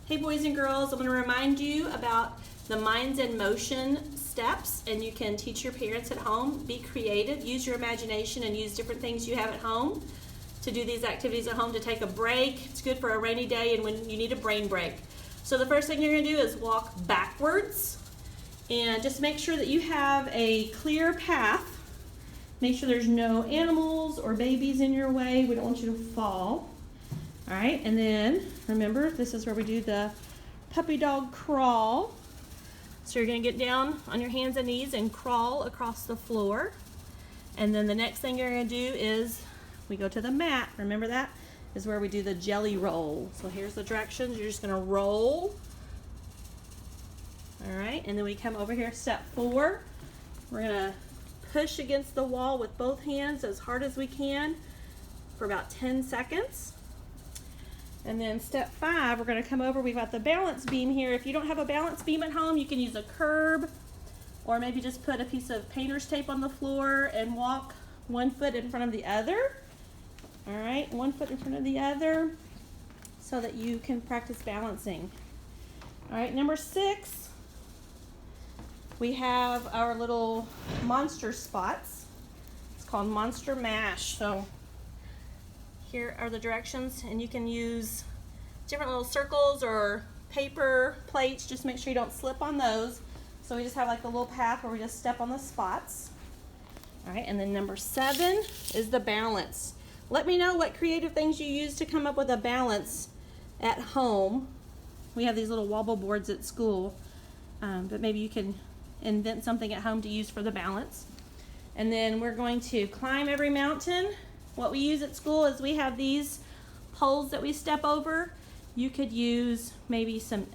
Hey boys and girls, I'm going to remind you about the Minds in Motion steps, and you can teach your parents at home. Be creative, use your imagination, and use different things you have at home to do these activities at home to take a break. It's good for a rainy day and when you need a brain break. So the first thing you're going to do is walk backwards, and just make sure that you have a clear path. Make sure there's no animals or babies in your way. We don't want you to fall. All right, and then remember, this is where we do the puppy dog crawl. So you're going to get down on your hands and knees and crawl across the floor. And then the next thing you're going to do is we go to the mat. Remember that is where we do the jelly roll. So here's the directions. You're just going to roll. All right, and then we come over here, step 4. We're going to push against the wall with both hands as hard as we can for about 10 seconds. And then step 5, we're going to come over. We've got the balance beam here. If you don't have a balance beam at home, you can use a curb, or maybe just put a piece of painter's tape on the floor and walk 1 foot in front of the other. All right, 1 foot in front of the other so that you can practice balancing. All right, number 6. We have our little monster spots. It's called Monster Mash. So here are the directions, and you can use different little circles or paper plates. Just make sure you don't slip on those. So we just have like a little path where we just step on the spots. All right, and then number 7 is the balance. Let me know what creative things you use to come up with a balance at home. We have these little wobble boards at school, but maybe you can invent something at home to use for the balance. And then we're going to climb every mountain. What we use at school is we have these poles that we step over. You could use maybe some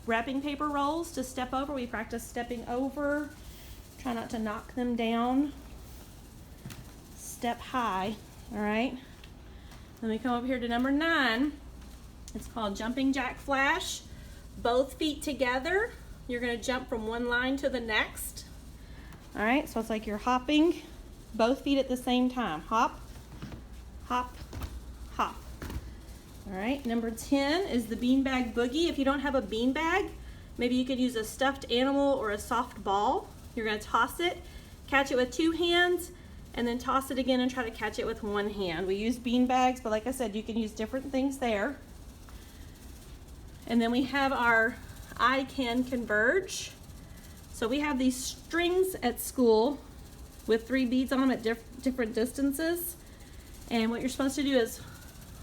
wrapping paper rolls to step over. We practice stepping over. Try not to knock them down. Step high, all right? Then we come over here to number 9. It's called Jumping Jack Flash. Both feet together. You're going to jump from one line to the next. All right, so it's like you're hopping both feet at the same time. Hop, hop, hop. All right, number 10 is the beanbag boogie. If you don't have a beanbag, maybe you could use a stuffed animal or a soft ball. You're going to toss it, catch it with 2 hands, and then toss it again and try to catch it with 1 hand. We use beanbags, but like I said, you can use different things there. And then we have our I Can Converge. So we have these strings at school with 3 beads on them at different distances. And what you're supposed to do is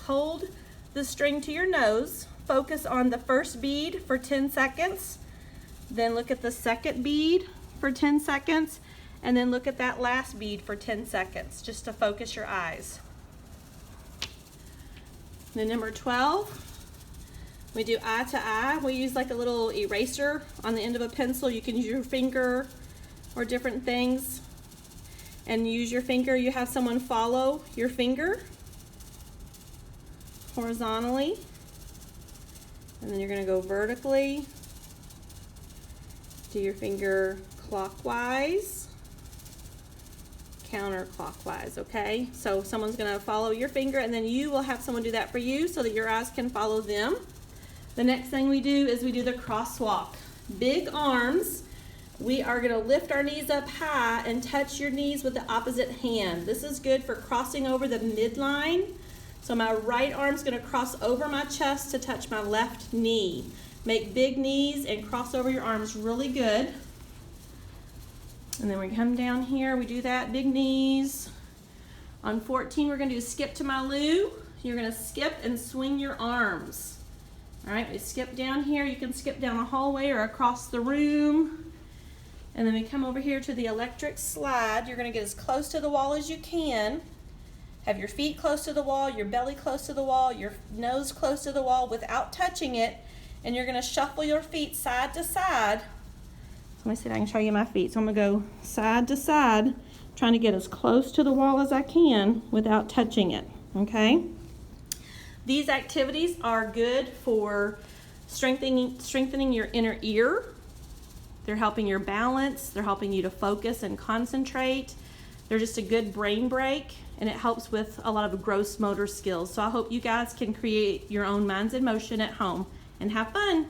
hold the string to your nose, focus on the first bead for 10 seconds, then look at the second bead for 10 seconds, and then look at that last bead for 10 seconds, just to focus your eyes. Then number 12, we do eye to eye. We use like a little eraser on the end of a pencil. You can use your finger or different things. And use your finger. You have someone follow your finger horizontally. And then you're going to go vertically. Do your finger clockwise, counterclockwise, okay? So someone's going to follow your finger, and then you will have someone do that for you so that your eyes can follow them. The next thing we do is we do the crosswalk. Big arms. We are going to lift our knees up high and touch your knees with the opposite hand. This is good for crossing over the midline. So my right arm's going to cross over my chest to touch my left knee. Make big knees and cross over your arms really good. And then we come down here, we do that, big knees. On 14, we're going to do skip to my loo. You're going to skip and swing your arms. All right, we skip down here. You can skip down a hallway or across the room. And then we come over here to the electric slide. You're going to get as close to the wall as you can. Have your feet close to the wall, your belly close to the wall, your nose close to the wall without touching it. And you're going to shuffle your feet side to side. So let me see if I can show you my feet. So I'm going to go side to side, trying to get as close to the wall as I can without touching it, okay? These activities are good for strengthening your inner ear. They're helping your balance. They're helping you to focus and concentrate. They're just a good brain break, and it helps with a lot of gross motor skills. So I hope you guys can create your own Minds in Motion at home and have fun.